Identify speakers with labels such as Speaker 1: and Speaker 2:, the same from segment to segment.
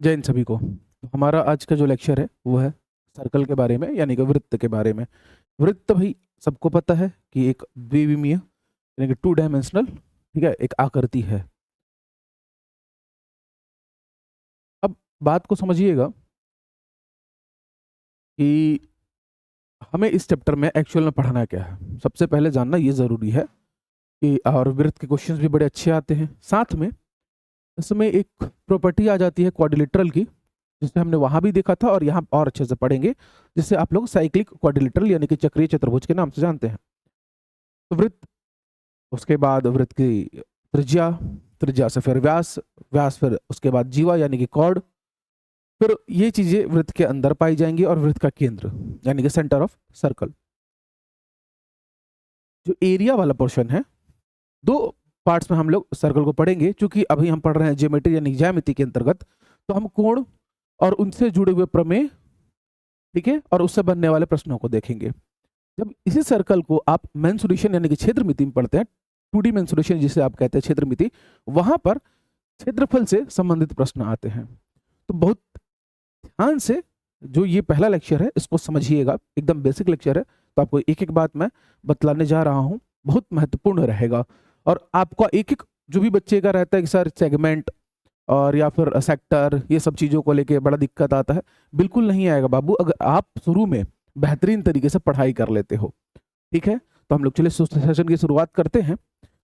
Speaker 1: जय हिंद सभी को। तो हमारा आज का जो लेक्चर है वो है सर्कल के बारे में, यानी कि वृत्त के बारे में। वृत्त भाई सबको पता है कि एक द्विविमीय यानी कि 2 डायमेंशनल, ठीक है, एक आकृति है। अब बात को समझिएगा कि हमें इस चैप्टर में एक्चुअल में पढ़ना क्या है। सबसे पहले जानना ये जरूरी है कि और वृत्त के क्वेश्चंस भी बड़े अच्छे आते हैं। साथ में इसमें एक प्रॉपर्टी आ जाती है क्वाड्रिलेटरल की, जिसे हमने वहां भी देखा था और यहाँ और अच्छे से पढ़ेंगे, जिसे आप लोग साइक्लिक क्वाड्रिलेटरल यानी कि चक्रीय चतुर्भुज के नाम से जानते हैं। तो वृत्त, उसके बाद वृत्त की त्रिज्या, त्रिज्या से फिर व्यास, व्यास फिर उसके बाद जीवा यानी कि कॉर्ड, फिर ये चीजें वृत्त के अंदर पाई जाएंगी और वृत्त का केंद्र यानी कि सेंटर ऑफ सर्कल। जो एरिया वाला पोर्शन है, दो पार्ट्स में हम लोग सर्कल को पढ़ेंगे। क्योंकि अभी हम पढ़ रहे हैं ज्योमेट्री यानी ज्यामिति के अंतर्गत, तो हम कोण और उनसे जुड़े हुए प्रमेय, ठीक है, और उससे बनने वाले प्रश्नों को देखेंगे। जब इसी सर्कल को आप मेंसुरेशन यानी कि क्षेत्रमिति में पढ़ते हैं, 2D मेंसुरेशन जिसे आप कहते हैं क्षेत्रमिति, वहां पर क्षेत्रफल से संबंधित प्रश्न आते हैं। तो बहुत ध्यान से जो ये पहला लेक्चर है इसको समझिएगा, एकदम बेसिक लेक्चर है। तो आपको एक एक बात मैं बतलाने जा रहा हूँ, बहुत महत्वपूर्ण रहेगा। और आपका एक एक जो भी बच्चे का रहता है कि सर सेगमेंट और या फिर सेक्टर, ये सब चीज़ों को लेके बड़ा दिक्कत आता है, बिल्कुल नहीं आएगा बाबू, अगर आप शुरू में बेहतरीन तरीके से पढ़ाई कर लेते हो। ठीक है, तो हम लोग चलिए सेशन की शुरुआत करते हैं।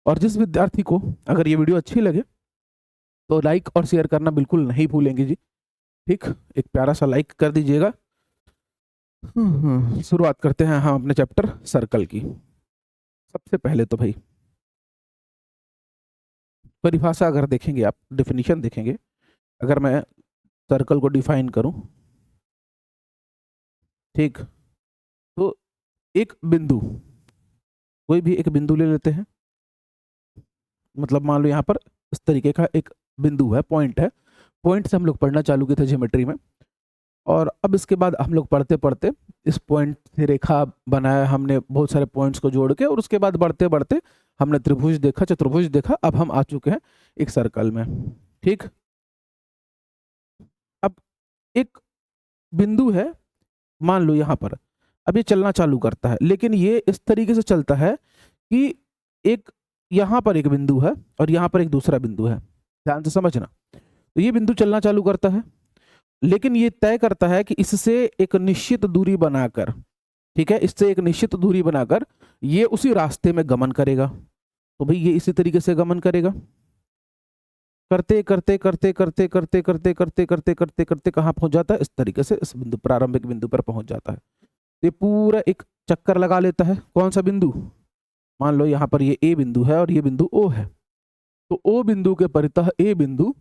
Speaker 1: और जिस विद्यार्थी को अगर ये वीडियो अच्छी लगे तो लाइक और शेयर करना बिल्कुल नहीं भूलेंगे जी। ठीक, एक प्यारा सा लाइक कर दीजिएगा। शुरुआत करते हैं हम अपने चैप्टर सर्कल की। सबसे पहले तो भाई परिभाषा अगर देखेंगे, आप डेफिनेशन देखेंगे, अगर मैं सर्कल को डिफाइन करूं, ठीक, तो एक बिंदु, कोई भी एक बिंदु ले लेते हैं। मतलब मान लो यहाँ पर इस तरीके का एक बिंदु है, पॉइंट है। पॉइंट से हम लोग पढ़ना चालू किए थे ज्योमेट्री में, और अब इसके बाद हम लोग पढ़ते पढ़ते इस पॉइंट से रेखा बनाया हमने, बहुत सारे पॉइंट्स को जोड़ के, और उसके बाद बढ़ते बढ़ते हमने त्रिभुज देखा, चतुर्भुज देखा, अब हम आ चुके हैं एक सर्कल में। ठीक, अब एक बिंदु है, मान लो यहाँ पर, अब ये चलना चालू करता है, लेकिन ये इस तरीके से चलता है कि एक यहाँ पर एक बिंदु है और यहाँ पर एक दूसरा बिंदु है। ध्यान से समझना। तो ये बिंदु चलना चालू करता है, लेकिन ये तय करता है कि इससे एक निश्चित दूरी बनाकर, ठीक है, इससे एक निश्चित दूरी बनाकर ये उसी रास्ते में गमन करेगा। तो भाई ये इसी तरीके से गमन करेगा, करते करते करते करते करते करते करते करते करते करते कहाँ पहुंच जाता है, इस तरीके से इस बिंदु, प्रारंभिक बिंदु पर पहुंच जाता है। ये पूरा एक चक्कर लगा लेता है। कौन सा बिंदु? मान लो यहाँ पर ये ए बिंदु है और ये बिंदु ओ है। तो ओ बिंदु के परितः ए बिंदु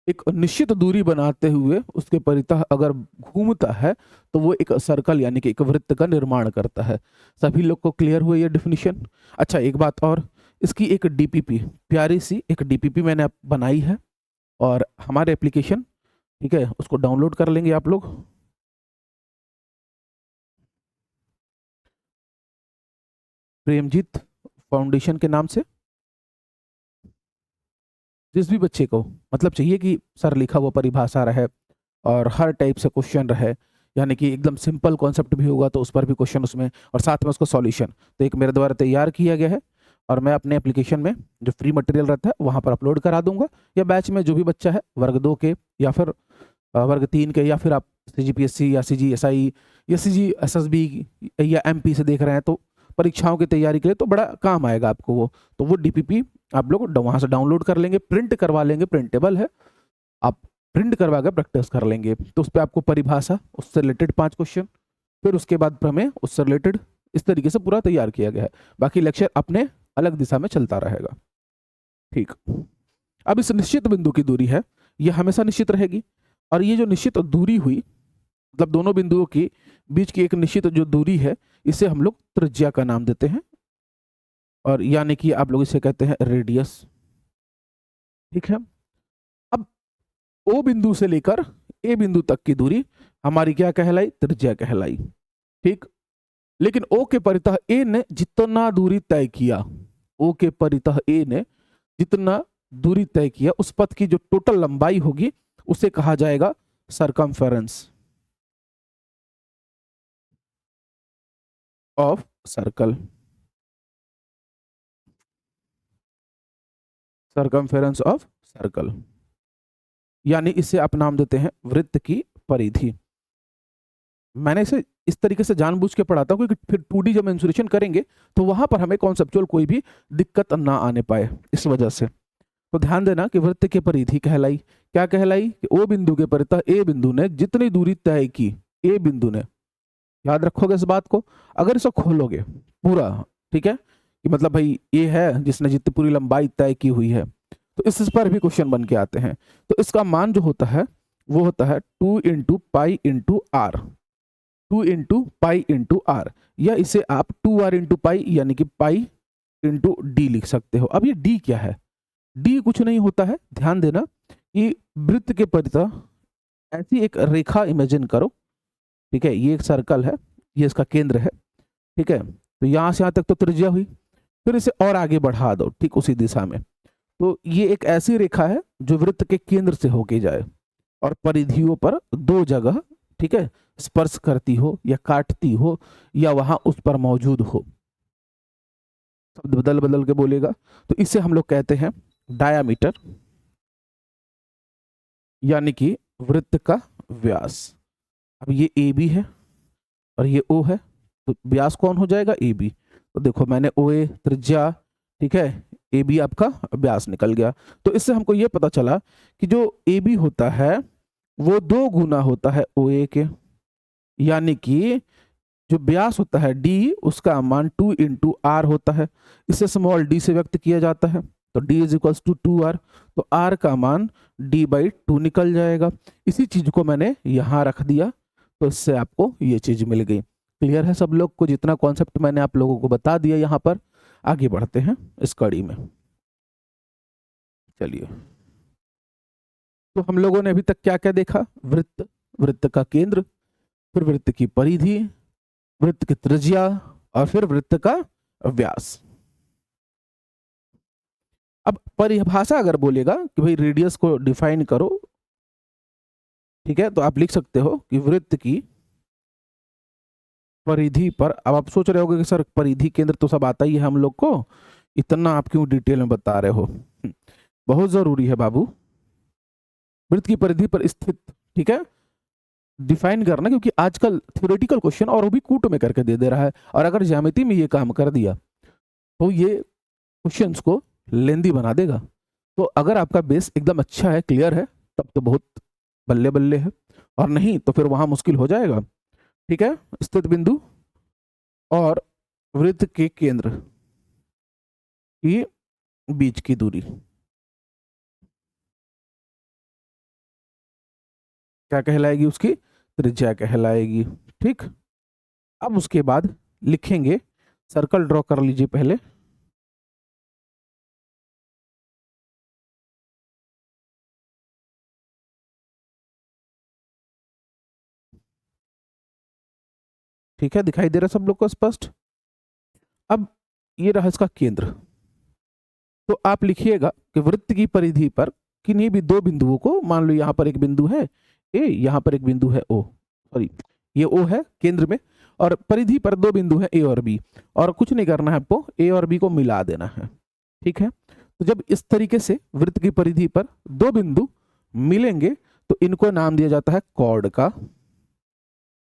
Speaker 1: एक निश्चित दूरी बनाते हुए उसके परितः अगर घूमता है तो वो एक सर्कल यानी कि एक वृत्त का निर्माण करता है। सभी लोग को क्लियर हुआ ये डेफिनेशन? अच्छा, एक बात और, इसकी एक डीपीपी, प्यारी सी एक डीपीपी मैंने बनाई है, और हमारे एप्लीकेशन, ठीक है, उसको डाउनलोड कर लेंगे आप लोग। प्रेमजीत फाउंडेशन के नाम से। जिस भी बच्चे को मतलब चाहिए कि सर लिखा हुआ परिभाषा रहे और हर टाइप से क्वेश्चन रहे, यानी कि एकदम सिंपल कॉन्सेप्ट भी होगा तो उस पर भी क्वेश्चन उसमें, और साथ में उसको सॉल्यूशन, तो एक मेरे द्वारा तैयार किया गया है और मैं अपने एप्लीकेशन में जो फ्री मटेरियल रहता है वहाँ पर अपलोड करा दूंगा। या बैच में जो भी बच्चा है वर्ग 2 के या फिर वर्ग 3 के, या फिर आप CGPSC या CGSI या CGSSB या MP से देख रहे हैं तो परीक्षाओं की तैयारी के लिए तो बड़ा काम आएगा आपको वो। तो वो DPP आप लोग वहाँ से डाउनलोड कर लेंगे, प्रिंट करवा लेंगे, प्रिंटेबल है, आप प्रिंट करवा कर प्रैक्टिस कर लेंगे। तो उस पर आपको परिभाषा, उससे रिलेटेड 5 क्वेश्चन, फिर उसके बाद प्रमेय, उससे रिलेटेड, इस तरीके से पूरा तैयार किया गया है। बाकी लेक्चर अपने अलग दिशा में चलता रहेगा। ठीक, अब इस निश्चित बिंदु की दूरी है, यह हमेशा निश्चित रहेगी, और ये जो निश्चित दूरी हुई, मतलब दोनों बिंदुओं के बीच की एक निश्चित जो दूरी है, इसे हम लोग त्रिज्या का नाम देते हैं, और यानी कि आप लोग इसे कहते हैं रेडियस। ठीक है, अब ओ बिंदु से लेकर ए बिंदु तक की दूरी हमारी क्या कहलाई? त्रिज्या कहलाई। ठीक, लेकिन ओ के परितः ए ने जितना दूरी तय किया, ओ के परितः ए ने जितना दूरी तय किया, उस पथ की जो टोटल लंबाई होगी उसे कहा जाएगा circumference of circle. Circumference of circle, यानी इसे आप नाम देते हैं वृत्त की परिधि। मैंने इसे इस तरीके से जानबूझ के पढ़ाता हूँ क्योंकि फिर 2D जब मेंसुरेशन करेंगे तो वहां पर हमें कॉन्सेप्चुअल कोई भी दिक्कत ना आने पाए, इस वजह से। तो ध्यान देना कि वृत्त की परिधि कहलाई, क्या कहलाई कि ओ बिंदु के परितः ए बिंदु ने जितनी दूरी तय की, ए बिंदु ने, याद रखोगे इस बात को। अगर इसे खोलोगे पूरा, ठीक है, कि मतलब भाई ये है जिसने जितनी पूरी लंबाई तय की हुई है, तो इस पर भी क्वेश्चन बन के आते हैं। तो इसका मान जो होता है वो होता है 2 into pi into R, 2 into pi into R, या इसे आप 2r इंटू पाई यानी कि पाई इंटू डी लिख सकते हो। अब ये डी क्या है? डी कुछ नहीं होता है, ध्यान देना कि वृत्त के परितः ऐसी एक रेखा इमेजिन करो, ठीक है, ये एक सर्कल है, ये इसका केंद्र है, ठीक है, तो यहां से यहां तक तो त्रिज्या हुई, फिर इसे और आगे बढ़ा दो, ठीक उसी दिशा में। तो ये एक ऐसी रेखा है जो वृत्त के केंद्र से होके जाए और परिधियों पर दो जगह, ठीक है, स्पर्श करती हो या काटती हो या वहां उस पर मौजूद हो। शब्द बदल बदल के बोलेगा तो इसे हम लोग कहते हैं डायामीटर, यानी कि वृत्त का व्यास। अब ये ए बी है और ये ओ है, तो व्यास कौन हो जाएगा? A B. तो देखो मैंने ओ ए त्रिज्या, ठीक है, ए बी आपका व्यास निकल गया। तो इससे हमको ये पता चला कि जो ए बी होता है वो 2 गुना होता है ओ ए के, यानी कि जो व्यास होता है डी, उसका मान 2 इंटू आर होता है। इसे स्मॉल डी से व्यक्त किया जाता है, तो D is equals to 2r, तो r का मान d/2 निकल जाएगा। इसी चीज को मैंने यहाँ रख दिया, तो इससे आपको ये चीज मिल गई। क्लियर है सब लोग को? जितना कॉन्सेप्ट मैंने आप लोगों को बता दिया, यहाँ पर आगे बढ़ते हैं इस कड़ी में। चलिए, तो हम लोगों ने अभी तक क्या क्या देखा? वृत्त, वृत्त का केंद्र, फिर वृत्त की परिधि, वृत्त की त्रिज्या और फिर वृत्त का व्यास। अब परिभाषा अगर बोलेगा कि भाई रेडियस को डिफाइन करो, ठीक है, तो आप लिख सकते हो कि वृत्त की परिधि पर। अब आप सोच रहे होगे कि सर परिधि केंद्र तो सब आता ही है हम लोग को, इतना आप क्यों डिटेल में बता रहे हो? बहुत जरूरी है बाबू, वृत्त की परिधि पर स्थित, ठीक है, डिफाइन करना, क्योंकि आजकल थ्योरेटिकल क्वेश्चन और वो भी कूट में करके दे रहा है, और अगर ज्यामिति में ये काम कर दिया तो ये क्वेश्चंस को लेंदी बना देगा। तो अगर आपका बेस एकदम अच्छा है, क्लियर है, तब तो बहुत बल्ले बल्ले है, और नहीं तो फिर वहां मुश्किल हो जाएगा। ठीक है, स्थित बिंदु और वृत्त के केंद्र की बीच की दूरी क्या कहलाएगी? उसकी त्रिज्या कहलाएगी। ठीक, अब उसके बाद लिखेंगे, सर्कल ड्रॉ कर लीजिए पहले। ठीक है, दिखाई दे रहा है सब लोग को स्पष्ट? अब ये रहा इसका केंद्र, तो आप लिखिएगा कि वृत्त की परिधि पर किन्हीं भी दो बिंदुओं को, मान लो यहां पर एक बिंदु है ए, यहां पर एक बिंदु है ओ, सॉरी ये ओ है केंद्र में, और परिधि पर दो बिंदु है ए और बी, और कुछ नहीं करना है आपको, ए और बी को मिला देना है। ठीक है, तो जब इस तरीके से वृत्त की परिधि पर दो बिंदु मिलेंगे तो इनको नाम दिया जाता है कॉर्ड का,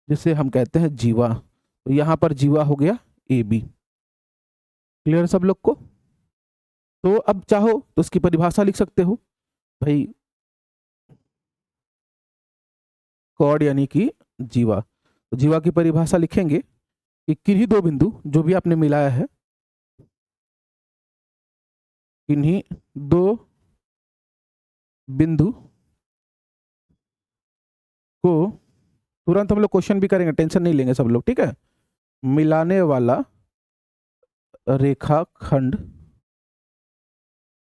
Speaker 1: जिसे हम कहते हैं जीवा। तो यहां पर जीवा हो गया ए बी। क्लियर सब लोग को? तो अब चाहो तो इसकी परिभाषा लिख सकते हो भाई, कॉर्ड यानी कि जीवा। तो जीवा की परिभाषा लिखेंगे कि किन्हीं दो बिंदु जो भी आपने मिलाया है, किन्हीं दो बिंदु को, तुरंत हम लोग क्वेश्चन भी करेंगे, टेंशन नहीं लेंगे सब लोग, ठीक है, मिलाने वाला रेखाखंड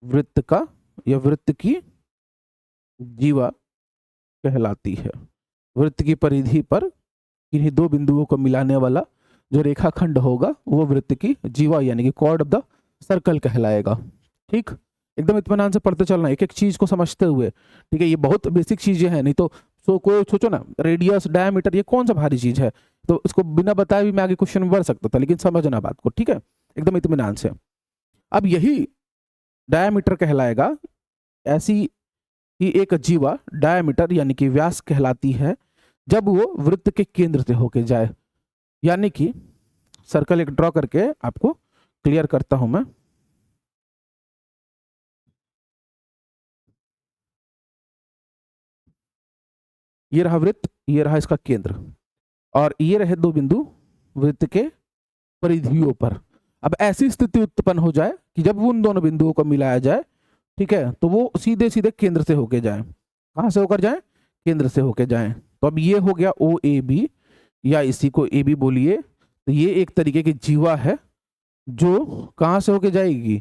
Speaker 1: वृत्त का या वृत्त की जीवा कहलाती है। वृत्त की परिधि पर किन्हीं दो बिंदुओं को मिलाने वाला जो रेखाखंड होगा वो वृत्त की जीवा यानी कि कॉर्ड ऑफ द सर्कल कहलाएगा। ठीक, एकदम इत्मीनान से पढ़ते चलना, एक एक चीज को समझते हुए, ठीक है। ये बहुत बेसिक चीजें हैं, नहीं तो कोई सोचो ना, रेडियस डायमीटर ये कौन सा भारी चीज है, तो इसको बिना बताए भी मैं आगे क्वेश्चन में बढ़ सकता था, लेकिन समझना बात को, ठीक है, एकदम इत्मीनान से। अब यही डायमीटर कहलाएगा, ऐसी ही एक जीवा डायमीटर यानी कि व्यास कहलाती है जब वो वृत्त के केंद्र से होके जाए। यानी कि सर्कल एक ड्रॉ करके आपको क्लियर करता हूं मैं। ये रहा वृत्त, ये रहा इसका केंद्र, और ये रहे दो बिंदु वृत्त के परिधियों पर। अब ऐसी स्थिति उत्पन्न हो जाए कि जब उन दोनों बिंदुओं को मिलाया जाए, ठीक है, तो वो सीधे सीधे केंद्र से होके जाए। कहां से होकर जाए? केंद्र से होके जाए। तो अब ये हो गया ओ ए बी, या इसी को ए बी बोलिए। तो ये एक तरीके की जीवा है जो कहां से होके जाएगी?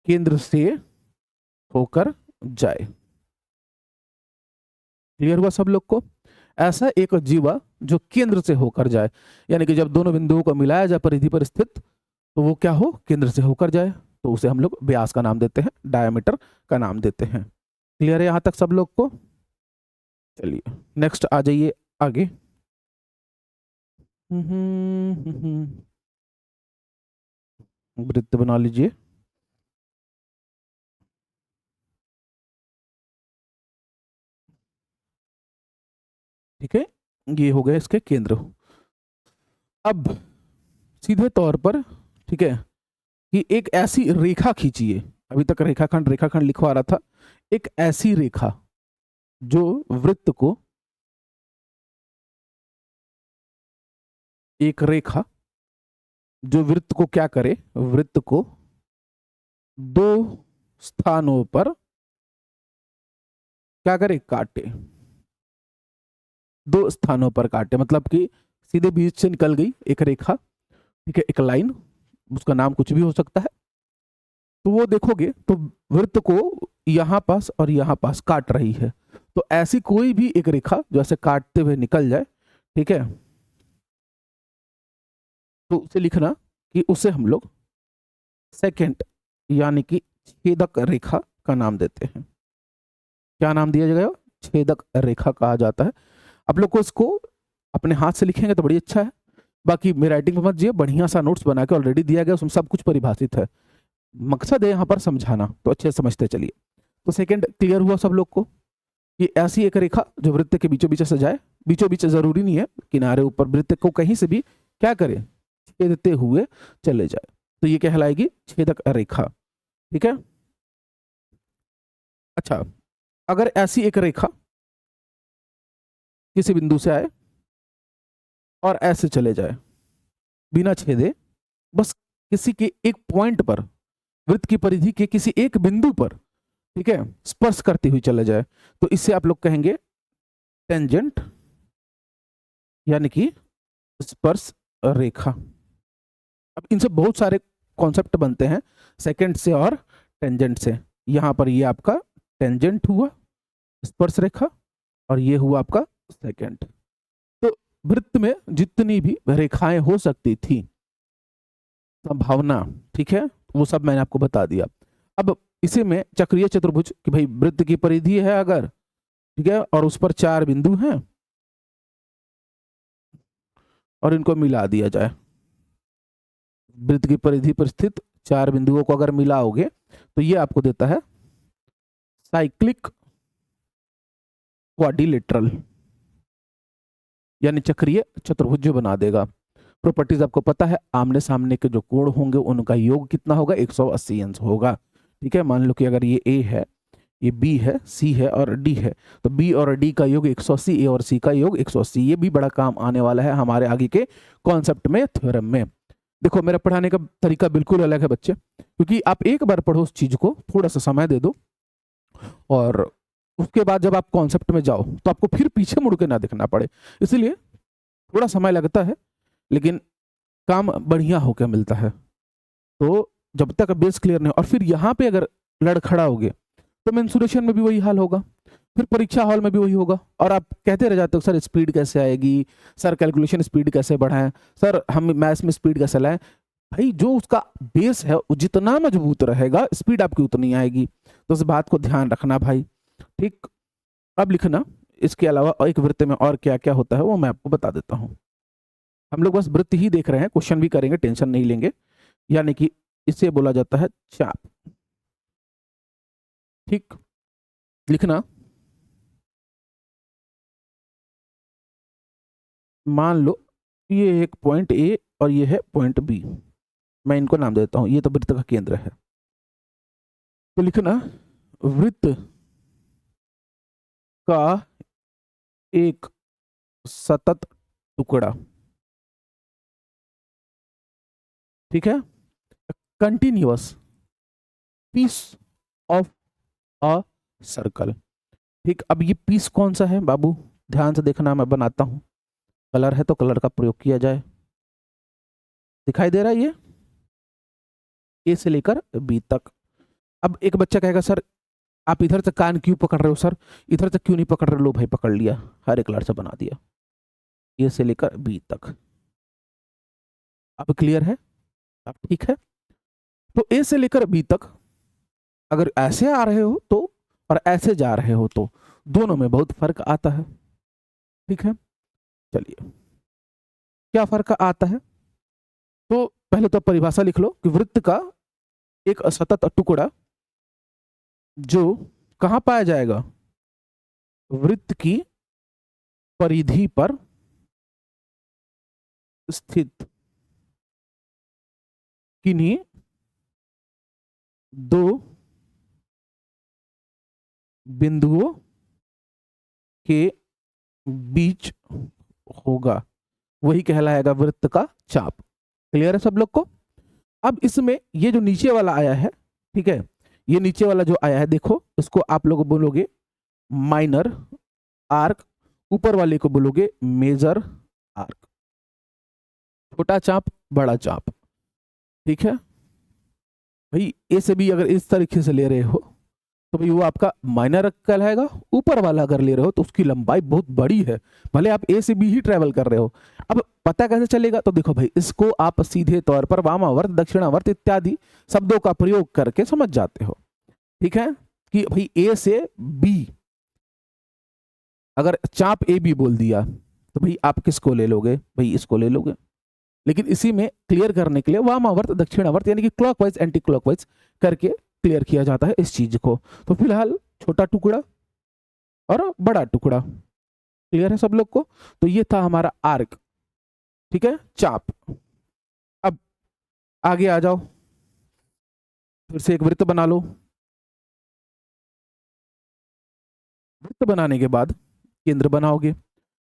Speaker 1: केंद्र से होकर जाए। क्लियर हुआ सब लोग को? ऐसा एक जीवा जो केंद्र से होकर जाए, यानी कि जब दोनों बिंदुओं को मिलाया जाए परिधि पर स्थित, तो वो क्या हो? केंद्र से होकर जाए, तो उसे हम लोग व्यास का नाम देते हैं, डायमीटर का नाम देते हैं। क्लियर है यहां तक सब लोग को? चलिए नेक्स्ट आ जाइए आगे। वृत्त बना लीजिए। ठीक है, ये हो गए इसके केंद्र। अब सीधे तौर पर, ठीक है, कि एक ऐसी रेखा खींचिए। अभी तक रेखाखंड रेखाखंड लिखवा रहा था। एक ऐसी रेखा जो वृत्त को, एक रेखा जो वृत्त को क्या करे? वृत्त को दो स्थानों पर क्या करे? काटे। दो स्थानों पर काटे, मतलब कि सीधे बीच से निकल गई एक रेखा, ठीक है, एक लाइन, उसका नाम कुछ भी हो सकता है। तो वो देखोगे तो वृत्त को यहां पास और यहां पास काट रही है। तो ऐसी कोई भी एक रेखा जो ऐसे काटते हुए निकल जाए, ठीक है, तो उसे लिखना कि उसे हम लोग सेकेंड यानी कि छेदक रेखा का नाम देते हैं। क्या नाम दिया जाएगा? छेदक रेखा कहा जाता है। आप लोग को इसको अपने हाथ से लिखेंगे तो बड़ी अच्छा है, बाकी मेरी राइटिंग पे मत जाइए, बढ़िया सा नोट्स बना के ऑलरेडी दिया गया, उसमें सब कुछ परिभाषित है। मकसद है यहाँ पर समझाना, तो अच्छे से समझते चलिए। तो सेकंड क्लियर हुआ सब लोग को? ये ऐसी एक रेखा जो वृत्त के बीचों बीच से जाए, बीचों बीच जरूरी नहीं है, किनारे ऊपर, वृत्त को कहीं से भी क्या करे? छेदते हुए चले जाए, तो ये कहलाएगी छेदक रेखा। ठीक है, अच्छा, अगर ऐसी एक रेखा किसी बिंदु से आए और ऐसे चले जाए बिना छेदे, बस किसी के एक पॉइंट पर, वृत्त की परिधि के किसी एक बिंदु पर, ठीक है, स्पर्श करती हुई चले जाए, तो इससे आप लोग कहेंगे टेंजेंट, यानी कि स्पर्श रेखा। अब इनसे बहुत सारे कॉन्सेप्ट बनते हैं सेकंड से और टेंजेंट से। यहां पर ये आपका टेंजेंट हुआ, स्पर्श रेखा, और ये हुआ आपका सेकंड। तो वृत्त में जितनी भी रेखाएं हो सकती थी, संभावना, ठीक है, वो सब मैंने आपको बता दिया। अब इसी में चक्रीय चतुर्भुज कि भाई वृत्त की परिधि है अगर, ठीक है, और उस पर चार बिंदु हैं और इनको मिला दिया जाए। वृत्त की परिधि पर स्थित चार बिंदुओं को अगर मिलाओगे तो ये आपको देता है साइक्लिक क्वाड्रिलेटरल, यानी चक्रीय चतुर्भुज बना देगा। प्रॉपर्टीज आपको पता है, आमने सामने के जो कोण होंगे उनका योग कितना होगा? 180 अंश होगा। ठीक है, मान लो कि अगर ये ए है, ये बी है, सी है और डी है, तो बी और डी का योग 180, ए और सी का योग 180। ये भी बड़ा काम आने वाला है हमारे आगे के कॉन्सेप्ट में, थ्योरम में। देखो मेरा पढ़ाने का तरीका बिल्कुल अलग है बच्चे, क्योंकि आप एक बार पढ़ो उस चीज को, थोड़ा सा समय दे दो, और उसके बाद जब आप कॉन्सेप्ट में जाओ तो आपको फिर पीछे मुड़ के ना देखना पड़े। इसलिए थोड़ा समय लगता है, लेकिन काम बढ़िया होकर मिलता है। तो जब तक बेस क्लियर नहीं, और फिर यहाँ पे अगर लड़खड़ाओगे तो मेंसुरेशन में भी वही हाल होगा, फिर परीक्षा हॉल में भी वही होगा, और आप कहते रह जाते हो सर स्पीड कैसे आएगी, सर कैलकुलेशन स्पीड कैसे बढ़ाएं, सर हम मैथ्स में स्पीड कैसे लाएं। भाई जो उसका बेस है वो जितना मजबूत रहेगा स्पीड आपकी उतनी आएगी, तो इस बात को ध्यान रखना भाई। ठीक, अब लिखना इसके अलावा और एक वृत्त में और क्या क्या होता है वो मैं आपको बता देता हूँ। हम लोग बस वृत्त ही देख रहे हैं, क्वेश्चन भी करेंगे, टेंशन नहीं लेंगे। यानी कि इसे बोला जाता है चाप। ठीक, लिखना मान लो ये एक पॉइंट ए और ये है पॉइंट बी, मैं इनको नाम देता हूं, ये तो वृत्त का केंद्र है। तो लिखना वृत्त का एक सतत टुकड़ा, ठीक है, continuous piece of a circle. ठीक, अब ये पीस कौन सा है बाबू, ध्यान से देखना, मैं बनाता हूं, कलर है तो कलर का प्रयोग किया जाए। दिखाई दे रहा है ये ए से लेकर बी तक। अब एक बच्चा कहेगा सर आप इधर से कान क्यों पकड़ रहे हो सर, इधर से क्यों नहीं पकड़ रहे, लो भाई पकड़ लिया, हरे कलर से बना दिया, ए से लेकर बी तक। अब क्लियर है, अब ठीक है। तो ए से लेकर बी तक अगर ऐसे आ रहे हो तो और ऐसे जा रहे हो तो दोनों में बहुत फर्क आता है। ठीक है, चलिए क्या फर्क आता है, तो पहले तो परिभाषा लिख लो कि वृत्त का एक असतत टुकड़ा जो कहां पाया जाएगा, वृत्त की परिधि पर स्थित किन्हीं दो बिंदुओं के बीच होगा, वही कहलाएगा वृत्त का चाप। क्लियर है सब लोग को। अब इसमें ये जो नीचे वाला आया है, ठीक है, ये नीचे वाला जो आया है देखो, इसको आप लोग बोलोगे माइनर आर्क, ऊपर वाले को बोलोगे मेजर आर्क, छोटा चाप बड़ा चाप। ठीक है भाई, ए से बी अगर इस तरीके से ले रहे हो तो भाई वो आपका माइनर कहलाएगा, ऊपर वाला अगर ले रहे हो तो उसकी लंबाई बहुत बड़ी है, भले आप ए से बी ही ट्रेवल कर रहे हो। अब पता कैसे चलेगा, तो देखो भाई इसको आप सीधे तौर पर वामावर्त दक्षिणावर्त इत्यादि शब्दों का प्रयोग करके समझ जाते हो। ठीक है, कि भाई ए से बी अगर चाप ए बी बोल दिया तो भाई आप किसको ले लोगे, भाई इसको ले लोगे। लेकिन इसी में क्लियर करने के लिए वामावर्त दक्षिणावर्त यानी कि क्लॉकवाइज एंटी क्लॉकवाइज करके क्लियर किया जाता है इस चीज को। तो फिलहाल छोटा टुकड़ा और बड़ा टुकड़ा, क्लियर है सब लोग को। तो ये था हमारा आर्क, ठीक है, चाप। अब आगे आ जाओ, फिर से एक वृत्त बना लो। वृत्त बनाने के बाद केंद्र बनाओगे।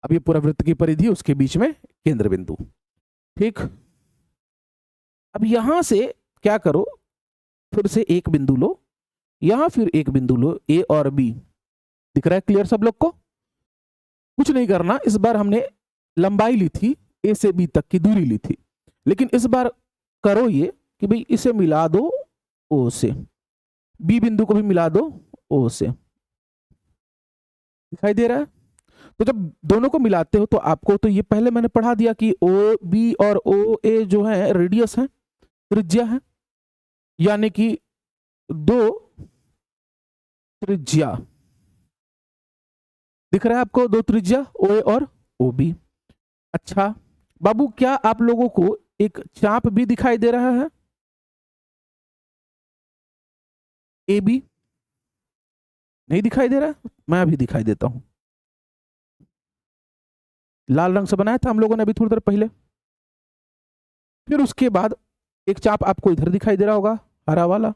Speaker 1: अब ये पूरा वृत्त की परिधि, उसके बीच में केंद्र बिंदु। ठीक, अब यहां से क्या करो, फिर से एक बिंदु लो, यहां फिर एक बिंदु लो, ए और बी। दिख रहा है क्लियर सब लोग को। कुछ नहीं करना, इस बार हमने लंबाई ली थी, ए से बी तक की दूरी ली थी, लेकिन इस बार करो ये कि भाई इसे मिला दो ओ से, बी बिंदु को भी मिला दो ओ से। दिखाई दे रहा है। तो जब दोनों को मिलाते हो तो आपको, तो ये पहले मैंने पढ़ा दिया कि ओ बी और ओ ए जो है रेडियस है, त्रिज्या है, यानी कि दो त्रिज्या। दिख रहा है आपको, दो त्रिज्या ओ ए और ओ बी। अच्छा बाबू, क्या आप लोगों को एक चाप भी दिखाई दे रहा है, ए बी? नहीं दिखाई दे रहा है, मैं अभी दिखाई देता हूं। लाल रंग से बनाया था हम लोगों ने अभी थोड़ी देर पहले। फिर उसके बाद एक चाप आपको इधर दिखाई दे रहा होगा, हरा वाला।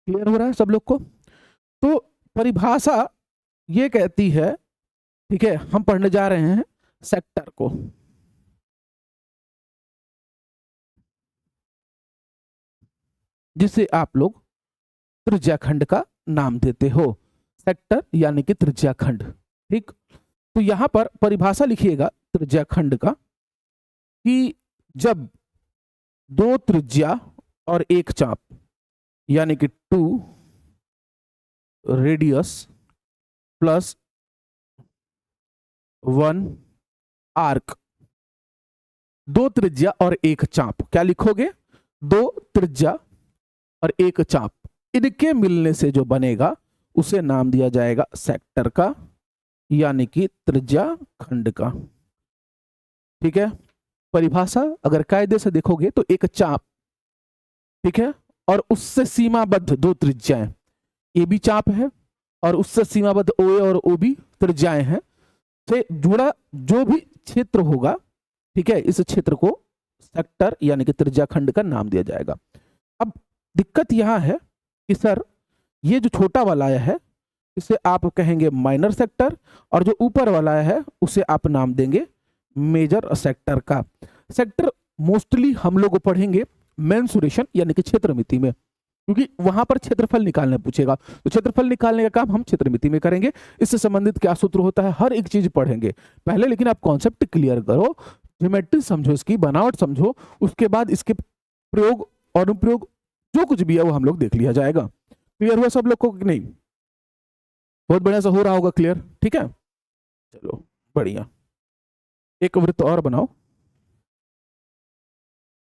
Speaker 1: क्लियर हो रहा है सब लोग को। तो परिभाषा ये कहती है, ठीक है, हम पढ़ने जा रहे हैं सेक्टर को। जिसे आप लोग त्रिज्याखंड का नाम देते हो, सेक्टर यानी कि त्रिज्याखंड। ठीक, तो यहां पर परिभाषा लिखिएगा त्रिज्याखंड का कि जब दो त्रिज्या और एक चाप यानी कि 2 रेडियस प्लस 1 आर्क दो त्रिज्या और एक चाप, क्या लिखोगे, दो त्रिज्या और एक चाप, इनके मिलने से जो बनेगा उसे नाम दिया जाएगा सेक्टर का, यानी कि त्रिज्या खंड का। ठीक है, परिभाषा अगर कायदे से देखोगे तो एक चाप, ठीक है, और उससे सीमाबद्ध दो त्रिज्याएं, ए बी चाप है और उससे सीमाबद्ध ओ ए और ओ बी त्रिज्याएं हैं, से जुड़ा जो भी क्षेत्र होगा, ठीक है, इस क्षेत्र को सेक्टर यानी कि त्रिज्या खंड का नाम दिया जाएगा। अब दिक्कत यहां है कि सर ये जो छोटा वाला है इसे आप कहेंगे माइनर सेक्टर, और जो ऊपर वाला है उसे आप नाम देंगे मेजर सेक्टर का। सेक्टर मोस्टली हम लोग पढ़ेंगे मेंसुरेशन यानी कि क्षेत्रमिति में, क्योंकि वहां पर क्षेत्रफल निकालने पूछेगा, तो क्षेत्रफल निकालने का काम हम क्षेत्रमिति में करेंगे। इससे संबंधित क्या सूत्र होता है हर एक चीज पढ़ेंगे पहले, लेकिन आप कॉन्सेप्ट क्लियर करो, ज्योमेट्री समझो, इसकी बनावट समझो, उसके बाद इसके प्रयोग और अनुप्रयोग जो कुछ भी है वो हम लोग देख लिया जाएगा। क्लियर हुआ सब लोग को कि नहीं? बहुत बढ़िया से हो रहा होगा क्लियर, ठीक है, चलो बढ़िया। एक वृत्त और बनाओ,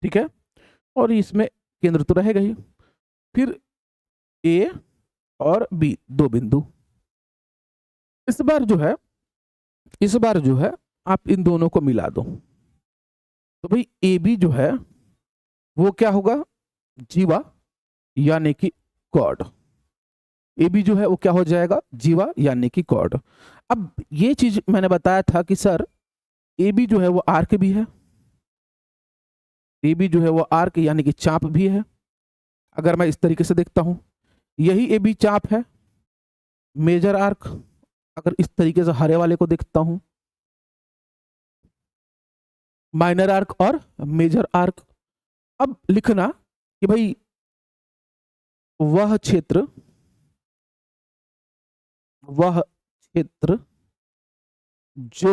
Speaker 1: ठीक है, और इसमें केंद्र तो रहेगा ही, फिर ए और बी दो बिंदु। इस बार जो है आप इन दोनों को मिला दो, तो भाई ए बी जो है वो क्या होगा, जीवा यानी कि कॉर्ड। ए बी जो है वो क्या हो जाएगा, जीवा यानी कि कॉर्ड। अब ये चीज मैंने बताया था कि सर ए बी जो है वो आर्क भी है, ए बी जो है वो आर्क यानी कि चाप भी है। अगर मैं इस तरीके से देखता हूं, यही ए बी चाप है, मेजर आर्क। अगर इस तरीके से हरे वाले को देखता हूं, माइनर आर्क और मेजर आर्क। अब लिखना कि भाई वह क्षेत्र जो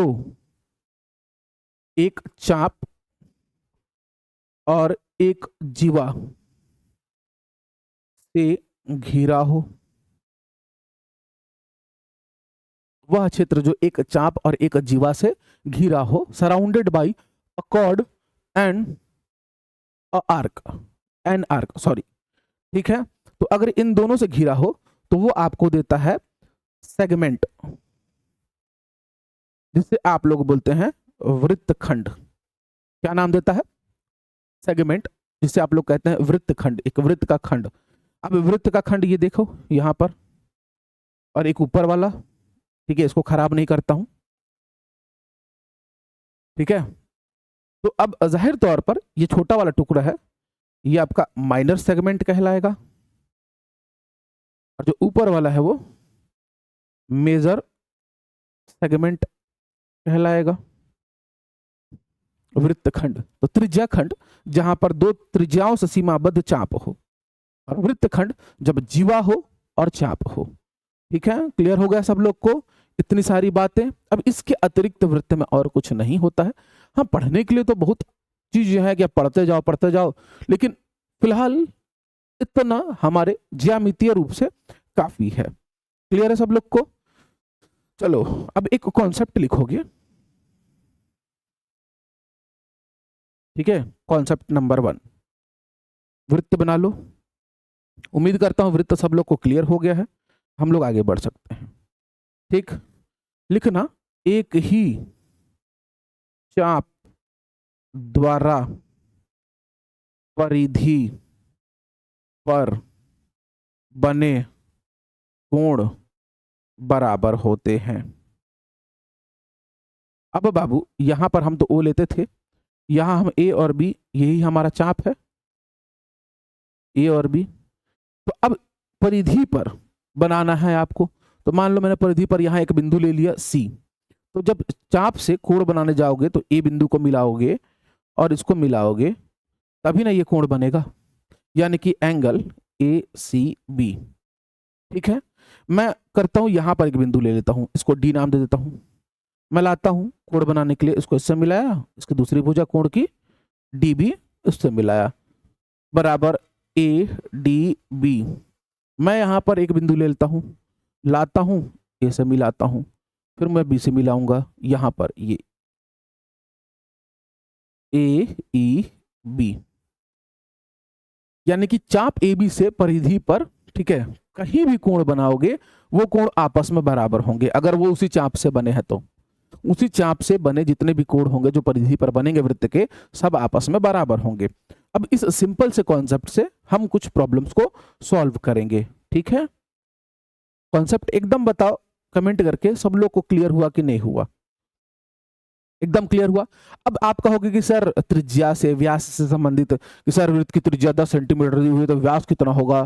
Speaker 1: एक चाप और एक जीवा से घिरा हो, वह क्षेत्र जो एक चाप और एक जीवा से घिरा हो, surrounded by a cord and a arc, an arc sorry, ठीक है। तो अगर इन दोनों से घिरा हो तो वो आपको देता है सेगमेंट, जिसे आप लोग बोलते हैं वृत्तखंड। क्या नाम देता है, सेगमेंट, जिसे आप लोग कहते हैं वृत्तखंड, एक वृत्त का खंड। अब वृत्त का खंड ये देखो यहां पर, और एक ऊपर वाला, ठीक है, इसको खराब नहीं करता हूं, ठीक है। तो अब जाहिर तौर पर ये छोटा वाला टुकड़ा है, ये आपका माइनर सेगमेंट कहलाएगा, और जो ऊपर वाला है वो मेजर सेगमेंट कहलाएगा। वृत्तखंड तो त्रिज्या खंड जहां पर दो त्रिज्याओं से सीमाबद्ध चाप हो, और वृत्तखंड जब जीवा हो और चाप हो। ठीक है, क्लियर हो गया सब लोग को इतनी सारी बातें। अब इसके अतिरिक्त वृत्त में और कुछ नहीं होता है। हाँ, पढ़ने के लिए तो बहुत चीज है कि आप पढ़ते जाओ, लेकिन फिलहाल इतना हमारे ज्यामितीय रूप से काफी है। क्लियर है सब लोग को? चलो अब एक कॉन्सेप्ट लिखोगे, ठीक है, कॉन्सेप्ट नंबर 1, वृत्त बना लो। उम्मीद करता हूं वृत्त सब लोग को क्लियर हो गया है, हम लोग आगे बढ़ सकते हैं। ठीक, लिखना एक ही चाप द्वारा परिधि पर बने कोण बराबर होते हैं। अब बाबू यहां पर हम तो ओ लेते थे, यहां हम ए और बी, यही हमारा चाप है, ए और बी। तो अब परिधि पर बनाना है आपको, तो मान लो मैंने परिधि पर यहां एक बिंदु ले लिया सी, तो जब चाप से कोण बनाने जाओगे तो ए बिंदु को मिलाओगे और इसको मिलाओगे, तभी ना ये कोण बनेगा, यानी कि एंगल ए सी बी। ठीक है, मैं करता हूं यहां पर एक बिंदु ले लेता हूं, इसको डी नाम दे देता हूं। मैं लाता हूं कोण बनाने के लिए, इसको इससे मिलाया, इसकी दूसरी भुजा कोण की डी बी इससे मिलाया, बराबर ए डी बी। मैं यहां पर एक बिंदु ले लेता हूं, लाता हूं, ए से मिलाता हूं, फिर मैं बी से मिलाऊंगा, यहां पर ये ए ई बी, यानी कि चाप ए बी से परिधि पर, ठीक है, कहीं भी कोण बनाओगे वो कोण आपस में बराबर होंगे, अगर वो उसी चाप से बने हैं तो। उसी चाप से बने जितने भी कोण होंगे जो परिधि पर बनेंगे वृत्त के, सब आपस में बराबर होंगे। अब इस सिंपल से कॉन्सेप्ट से हम कुछ प्रॉब्लम्स को सॉल्व करेंगे, ठीक है। कॉन्सेप्ट एकदम बताओ कमेंट करके, सब लोग को क्लियर हुआ कि नहीं हुआ? एकदम क्लियर हुआ? अब आप कहोगे कि सर त्रिज्या से, व्यास से संबंधित, कि सर वृत्त की त्रिज्या 10 सेंटीमीटर दी हुई है तो व्यास कितना होगा?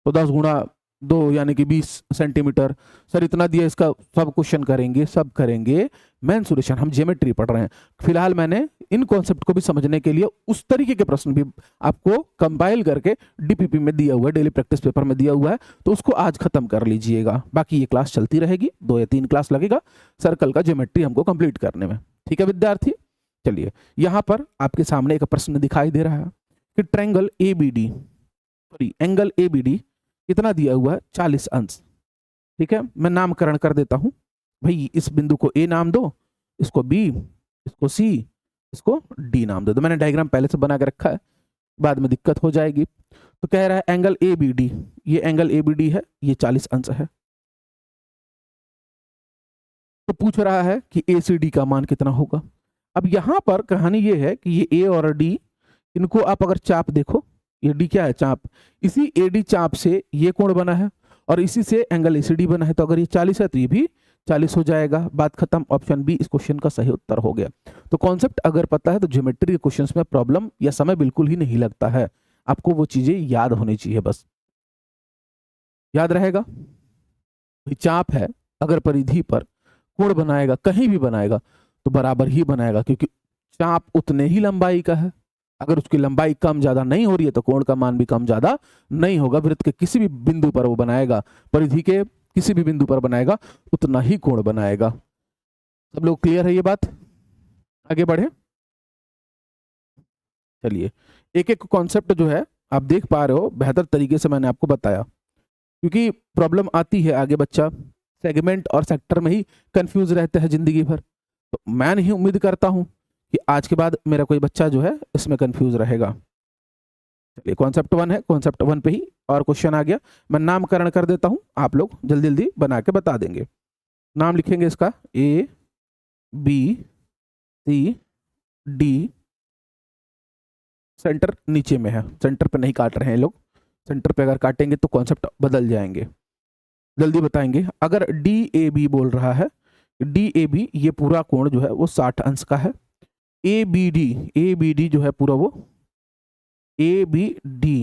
Speaker 1: तो 10 गुणा 2 यानी कि 20 सेंटीमीटर। सर इतना दिया, इसका सब क्वेश्चन करेंगे, सब करेंगे। मेन सॉल्यूशन, हम ज्योमेट्री पढ़ रहे हैं फिलहाल। मैंने इन कॉन्सेप्ट को भी समझने के लिए उस तरीके के प्रश्न भी आपको कंपाइल करके डीपीपी में दिया हुआ है, डेली प्रैक्टिस पेपर में दिया हुआ है, तो उसको आज खत्म कर लीजिएगा। बाकी ये क्लास चलती रहेगी, 2 या 3 क्लास लगेगा सर्कल का ज्योमेट्री हमको कंप्लीट करने में, ठीक है विद्यार्थी। चलिए, यहां पर आपके सामने एक प्रश्न दिखाई दे रहा है कि triangle ABD, sorry angle ABD कितना दिया हुआ है? 40 अंश, ठीक है। मैं नामकरण कर देता हूं भाई, इस बिंदु को ए नाम दो, इसको बी, इसको सी, इसको डी नाम दे दो। मैंने डायग्राम पहले से बना के रखा है, बाद में दिक्कत हो जाएगी। तो कह रहा है एंगल ए बी डी, ये एंगल ए बी डी है, ये 40 अंश है। तो पूछ रहा है कि ए सी डी का मान कितना होगा। अब यहां पर कहानी ये है कि ये ए और डी, इनको आप अगर चाप देखो, ये डी क्या है? चाप। इसी ए डी चाप से ये कोण बना है और इसी से एंगल एसीडी बना है, तो अगर ये 40 है तो ये भी 40 हो जाएगा। बात खत्म। ऑप्शन बी इस क्वेश्चन का सही उत्तर हो गया। तो कॉन्सेप्ट अगर पता है तो ज्योमेट्री के क्वेश्चंस में प्रॉब्लम या समय बिल्कुल ही नहीं लगता है। आपको वो चीजें याद होनी चाहिए, बस याद रहेगा। चाप है, अगर परिधि पर कोण बनाएगा, कहीं भी बनाएगा तो बराबर ही बनाएगा, क्योंकि चाप उतने ही लंबाई का है। अगर उसकी लंबाई कम ज्यादा नहीं हो रही है तो कोण का मान भी कम ज्यादा नहीं होगा। वृत्त के किसी भी बिंदु पर वो बनाएगा, परिधि के किसी भी बिंदु पर बनाएगा, उतना ही कोण बनाएगा। सब लोग क्लियर है ये बात? आगे बढ़े। चलिए, एक एक कॉन्सेप्ट जो है आप देख पा रहे हो, बेहतर तरीके से मैंने आपको बताया, क्योंकि प्रॉब्लम आती है आगे, बच्चा सेगमेंट और सेक्टर में ही कंफ्यूज रहते हैं जिंदगी भर। तो मैं नहीं उम्मीद करता हूं कि आज के बाद मेरा कोई बच्चा जो है इसमें कंफ्यूज रहेगा। चलिए, कॉन्सेप्ट 1 है, कॉन्सेप्ट 1 पे ही और क्वेश्चन आ गया। मैं नामकरण कर देता हूं, आप लोग जल्दी जल्दी बना के बता देंगे। नाम लिखेंगे इसका A B C D, center नीचे में है, सेंटर पे नहीं काट रहे हैं लोग, सेंटर पे अगर काटेंगे तो कॉन्सेप्ट बदल जाएंगे। जल्दी बताएंगे। अगर डी ए बी बोल रहा है, डी ए बी ये पूरा कोण जो है वो 60 अंश का है। ए बी डी जो है पूरा वो ए बी डी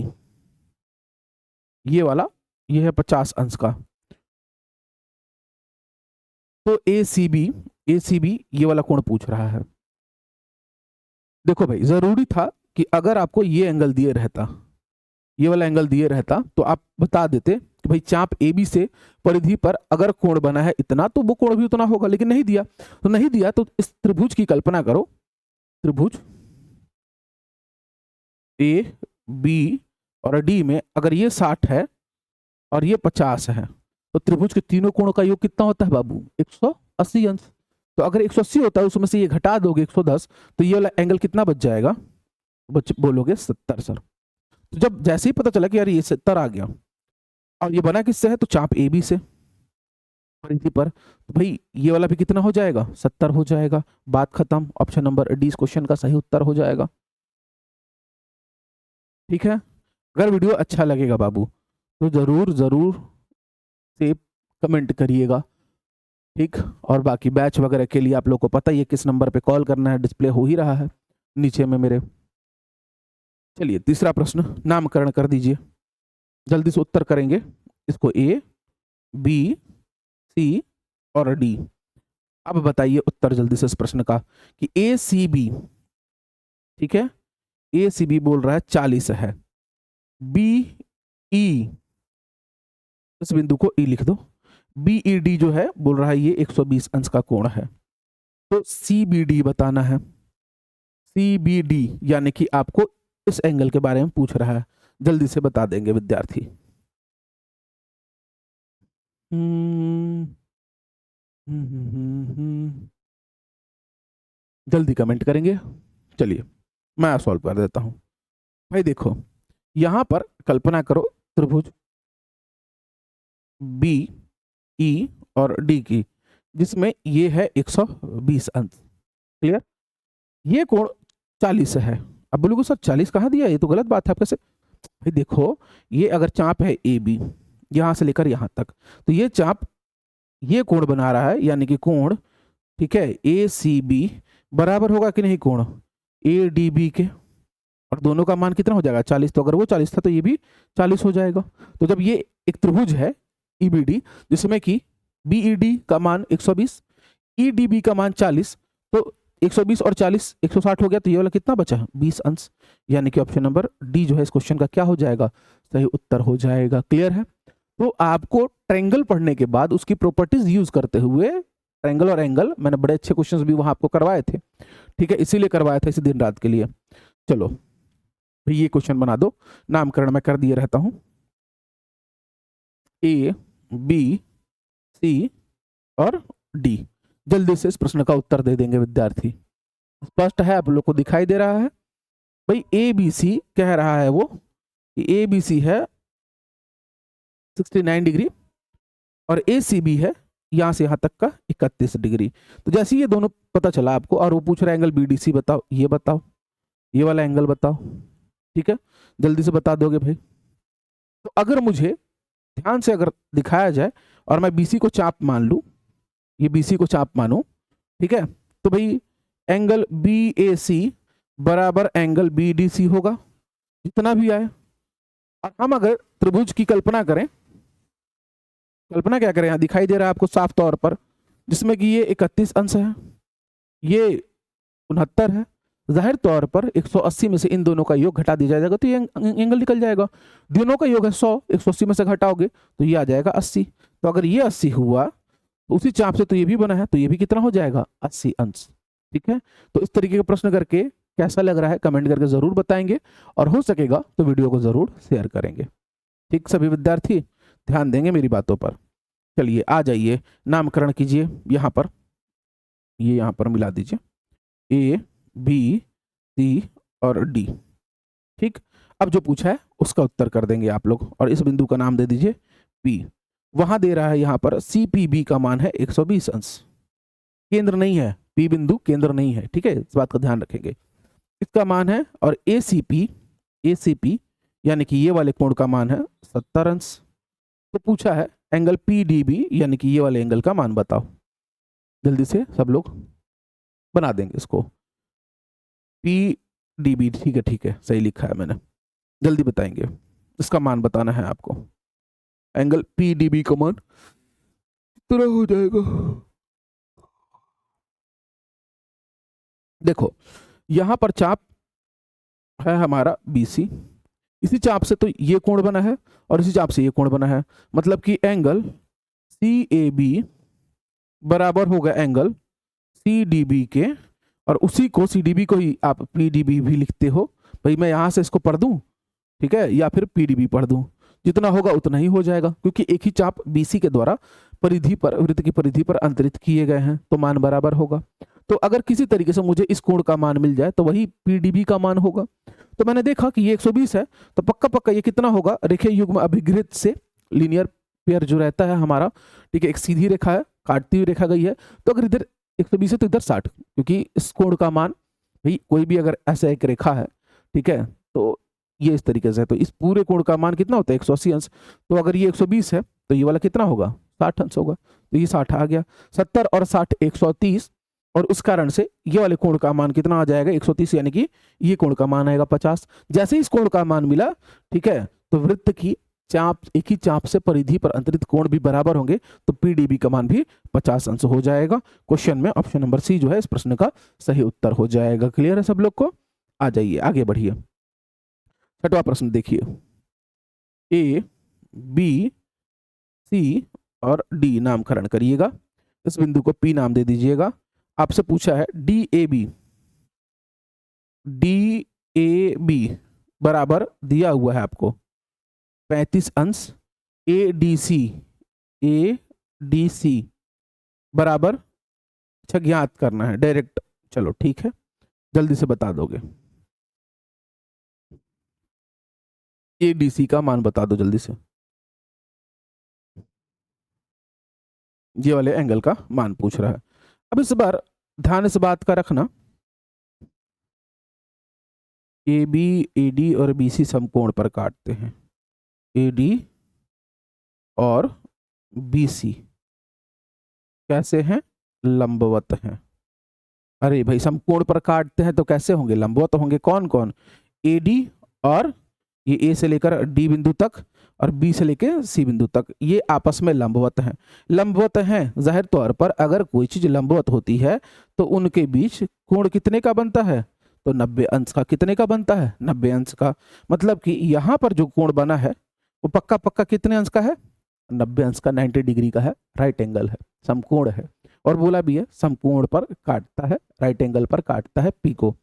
Speaker 1: ये वाला, ये है 50 अंश का। तो ए सी बी ये वाला कोण पूछ रहा है। देखो भाई, जरूरी था कि अगर आपको ये एंगल दिए रहता, ये वाला एंगल दिए रहता, तो आप बता देते कि भाई चाप ए बी से परिधि पर अगर कोण बना है इतना, तो वो कोण भी उतना होगा, लेकिन नहीं दिया। तो नहीं दिया तो इस त्रिभुज की कल्पना करो, त्रिभुज ए बी और डी में अगर ये 60 है और ये 50 है, तो त्रिभुज के तीनों कोणों का योग कितना होता है बाबू? 180 अंश। तो अगर 180 होता है, उसमें से ये घटा दोगे 110, तो ये वाला एंगल कितना बच जाएगा? बोलोगे 70 सर। तो जब जैसे ही पता चला कि यार ये 70 आ गया और ये बना किससे है, तो चाप ए बी से परिधि पर, तो भाई ये वाला भी कितना हो जाएगा? 70 हो जाएगा। बात खत्म। ऑप्शन नंबर डी इस क्वेश्चन का सही उत्तर हो जाएगा। ठीक है। अगर वीडियो अच्छा लगेगा बाबू तो जरूर जरूर से कमेंट करिएगा, ठीक। और बाकी बैच वगैरह के लिए आप लोग को पता ही है किस नंबर पे कॉल करना है, डिस्प्ले हो ही रहा है नीचे में मेरे। चलिए, तीसरा प्रश्न नामकरण कर दीजिए, जल्दी से उत्तर करेंगे इसको। ए बी सी और डी। अब बताइए उत्तर जल्दी से इस प्रश्न का कि ए सी बी, ठीक है, ए सी बी बोल रहा है 40 है, बी ई, इस बिंदु को ई लिख दो, बी ई डी जो है बोल रहा है ये 120 अंश का कोण है। तो सी बी डी बताना है। सी बी डी यानी कि आपको इस एंगल के बारे में पूछ रहा है, जल्दी से बता देंगे विद्यार्थी। जल्दी कमेंट करेंगे। चलिए मैं सॉल्व कर देता हूं। भाई देखो, यहां पर कल्पना करो त्रिभुज बी ई और डी की, जिसमें ये है 120 अंश। क्लियर? ये कोण 40 है। अब बोलोगे सर 40 कहाँ दिया, ये तो गलत बात है आपके से। भाई देखो, ये अगर चाप है ए बी यहां से लेकर यहां तक, तो ये चाप ये कोण बना रहा है, यानी कि कोण, ठीक है, ए सी बी बराबर होगा कि नहीं कोण ए डी बी के, और दोनों का मान कितना हो जाएगा 40। तो अगर वो 40 था तो ये भी 40 हो जाएगा। तो जब ये एक त्रिभुज है ईबीडी, जिसमें कि बीईडी का मान 120, ईडीबी का मान 40, तो 120 और 40 160 हो गया, तो ये वाला कितना बचा 20 अंश। यानी कि ऑप्शन नंबर डी जो है इस क्वेश्चन का क्या हो जाएगा, सही उत्तर हो जाएगा। क्लियर है? तो आपको ट्रायंगल पढ़ने के बाद उसकी प्रॉपर्टीज यूज करते हुए, ट्रायंगल और एंगल मैंने बड़े अच्छे क्वेश्चंस भी वहां आपको करवाए थे, ठीक है, इसीलिए करवाया था इसी दिन रात के लिए। चलो भाई ये क्वेश्चन बना दो, नामकरण मैं कर दिए रहता हूं, ए बी सी और डी। जल्दी से इस प्रश्न का उत्तर दे देंगे विद्यार्थी। स्पष्ट है, आप लोग को दिखाई दे रहा है? भाई ए बी सी कह रहा है वो कि ए बी सी है 69 डिग्री और ए सी बी है यहां से यहां तक का 31 डिग्री। तो जैसे ये दोनों पता चला आपको, और वो पूछ रहा है एंगल बी डी सी बताओ, ये बताओ, ये वाला एंगल बताओ, ठीक है, जल्दी से बता दोगे भाई। तो अगर मुझे ध्यान से अगर दिखाया जाए और मैं बीसी को चाप मान लूं, ये बीसी को चाप मानो, ठीक है, तो भाई एंगल बी ए सी बराबर एंगल बी डी सी होगा, जितना भी आए। और हम अगर त्रिभुज की कल्पना करें, कल्पना क्या करें, यहां दिखाई दे रहा है आपको साफ तौर पर, जिसमें कि ये 31 अंश है, ये 69 है। जाहिर तौर पर 180 में से इन दोनों का योग घटा दिया जाएगा तो ये एंगल निकल जाएगा। दोनों का योग है 100, 180 में से घटाओगे तो ये आ जाएगा 80। तो अगर ये 80 हुआ तो उसी चाप से तो ये भी बना है, तो ये भी कितना हो जाएगा 80 अंश। ठीक है, तो इस तरीके का प्रश्न करके कैसा लग रहा है कमेंट करके जरूर बताएंगे, और हो सकेगा तो वीडियो को जरूर शेयर करेंगे। ठीक, सभी विद्यार्थी ध्यान देंगे मेरी बातों पर। चलिए आ जाइए, नामकरण कीजिए, यहाँ पर ये यहाँ पर मिला दीजिए ए बी सी और डी। ठीक, अब जो पूछा है उसका उत्तर कर देंगे आप लोग, और इस बिंदु का नाम दे दीजिए पी। वहां दे रहा है यहाँ पर सी पी बी का मान है 120 अंश, केंद्र नहीं है, पी बिंदु केंद्र नहीं है, ठीक है, इस बात का ध्यान रखेंगे। इसका मान है, और ए सी पी यानी कि ये वाले कोण का मान है 70 अंश। तो पूछा है एंगल पी डी बी यानी कि ये वाले एंगल का मान बताओ। जल्दी से सब लोग बना देंगे इसको, पी डी बी, ठीक है, सही लिखा है मैंने, जल्दी बताएंगे, इसका मान बताना है आपको। एंगल पी डी बी का मान कितना हो जाएगा? देखो यहां पर चाप है हमारा बीसी, इसी चाप से तो ये कोण बना है और इसी चाप से ये कोण बना है, मतलब कि एंगल सी ए बी बराबर होगा एंगल सी डी बी के, और उसी को सी डी बी को ही आप पी डी बी भी लिखते हो। भाई मैं यहां से इसको पढ़ दूं, ठीक है, या फिर पी डी बी पढ़ दूं, जितना होगा उतना ही हो जाएगा, क्योंकि एक ही चाप बीसी के द्वारा परिधि पर, वृत्त की परिधि पर अंतरित किए गए हैं, तो मान बराबर होगा। तो अगर किसी तरीके से मुझे इस कोण का मान मिल जाए तो वही पीडीबी का मान होगा। तो मैंने देखा कि ये 120 है, तो पक्का पक्का ये कितना होगा, रेखीय युग्म अभिघृत से, लीनियर पेयर जो रहता है हमारा, ठीक है, एक सीधी रेखा है, काटती हुई रेखा गई है, तो अगर इधर 120 है तो इधर 60, क्योंकि इस कोण का मान, भाई कोई भी अगर ऐसा एक रेखा है, ठीक है, तो ये इस तरीके से है, तो इस पूरे कोण का मान कितना होता है 180 अंश। तो अगर ये 120 है तो ये वाला कितना होगा 60 अंश होगा, तो ये 60 आ गया, 70 और 60 130, और उस कारण से ये वाले कोण का मान कितना आ जाएगा 130, यानी कि ये कोण का मान आएगा 50। जैसे इस कोण का मान मिला, ठीक है, तो वृत्त की चाप, एक ही चाप से परिधि पर अंतरित कोण भी बराबर होंगे, तो पीडीबी का मान भी 50 अंश हो जाएगा। क्वेश्चन में ऑप्शन नंबर सी जो है इस प्रश्न का सही उत्तर हो जाएगा। क्लियर है सब लोग को? आ जाइए आगे बढ़िए, छठवां प्रश्न देखिए, ए बी सी और डी नामकरण करिएगा, इस बिंदु को पी नाम दे दीजिएगा। आपसे पूछा है डी ए बी बराबर दिया हुआ है आपको 35 अंश, ए डी सी बराबर, अच्छा ज्ञात करना है डायरेक्ट, चलो ठीक है, जल्दी से बता दोगे? एडीसी का मान बता दो जल्दी से। ये वाले एंगल का मान पूछ रहा है। अब इस बार ध्यान इस बात का रखना, ए बी, ए डी और बी सी समकोण पर काटते हैं। ए डी और बी सी कैसे हैं? लंबवत हैं। अरे भाई समकोण पर काटते हैं तो कैसे होंगे? लंबवत होंगे। कौन कौन? ए डी और ये ए से लेकर डी बिंदु तक और बी से लेकर सी बिंदु तक, ये आपस में लंबवत हैं। लंबवत हैं, जाहिर तौर पर अगर कोई चीज लंबवत होती है तो उनके बीच कोण कितने का बनता है? तो 90 अंश का। कितने का बनता है? 90 अंश का। मतलब कि यहां पर जो कोण बना है वो पक्का पक्का कितने अंश का है? 90 अंश का, 90 डिग्री का है, राइट एंगल है, समकोण है। और बोला भी है समकोण पर काटता है, राइट एंगल पर काटता है पी को।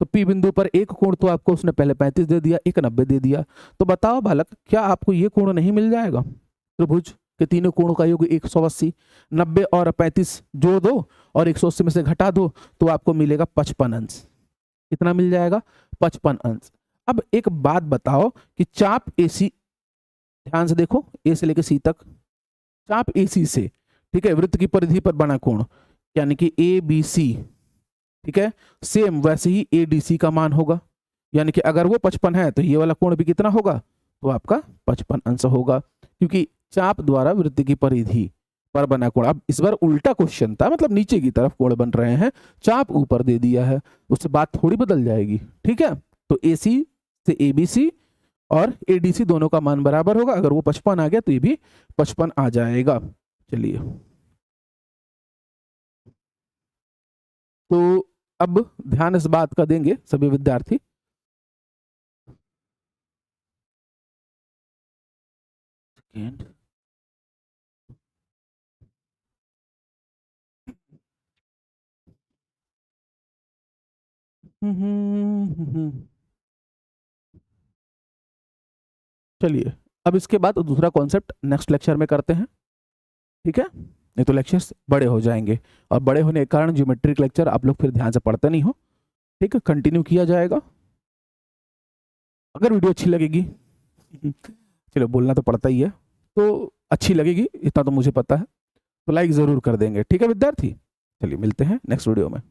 Speaker 1: तो पी बिंदु पर एक कोण तो आपको उसने पहले 35 दे दिया, एक 90 दे दिया। तो बताओ बालक, क्या आपको ये कोण नहीं मिल जाएगा? त्रिभुज के तीनों कोणों का योग 180, 90 और 35 जोड़ दो और 180 में से घटा दो तो आपको मिलेगा 55 अंश। कितना मिल जाएगा? 55 अंश। अब एक बात बताओ कि चाप एसी, ध्यान से देखो, ए से लेकर सी तक, चाप एसी से, ठीक है, वृत्त की परिधि पर बना कोण यानी कि ए बी सी, ठीक है, सेम वैसे ही ए डी सी का मान होगा। यानी कि अगर वो 55 है तो ये वाला कोण भी कितना होगा? तो आपका 55 अंश होगा, क्योंकि चाप द्वारा वृत्त की परिधि पर बना कोण। अब इस बार उल्टा क्वेश्चन था, मतलब नीचे की तरफ कोण बन रहे हैं, चाप ऊपर दे दिया है, उससे बात थोड़ी बदल जाएगी। ठीक है, तो ए सी से ए बी सी और ए डी सी दोनों का मान बराबर होगा। अगर वो 55 आ गया तो ये भी 55 आ जाएगा। चलिए, तो अब ध्यान इस बात का देंगे सभी विद्यार्थी, चलिए अब इसके बाद दूसरा कॉन्सेप्ट नेक्स्ट लेक्चर में करते हैं। ठीक है, नहीं तो लेक्चर्स बड़े हो जाएंगे और बड़े होने के कारण ज्योमेट्रिक लेक्चर आप लोग फिर ध्यान से पढ़ते नहीं हो। ठीक है, कंटिन्यू किया जाएगा अगर वीडियो अच्छी लगेगी। चलो, बोलना तो पड़ता ही है, तो अच्छी लगेगी इतना तो मुझे पता है, तो लाइक जरूर कर देंगे। ठीक है विद्यार्थी, चलिए मिलते हैं नेक्स्ट वीडियो में।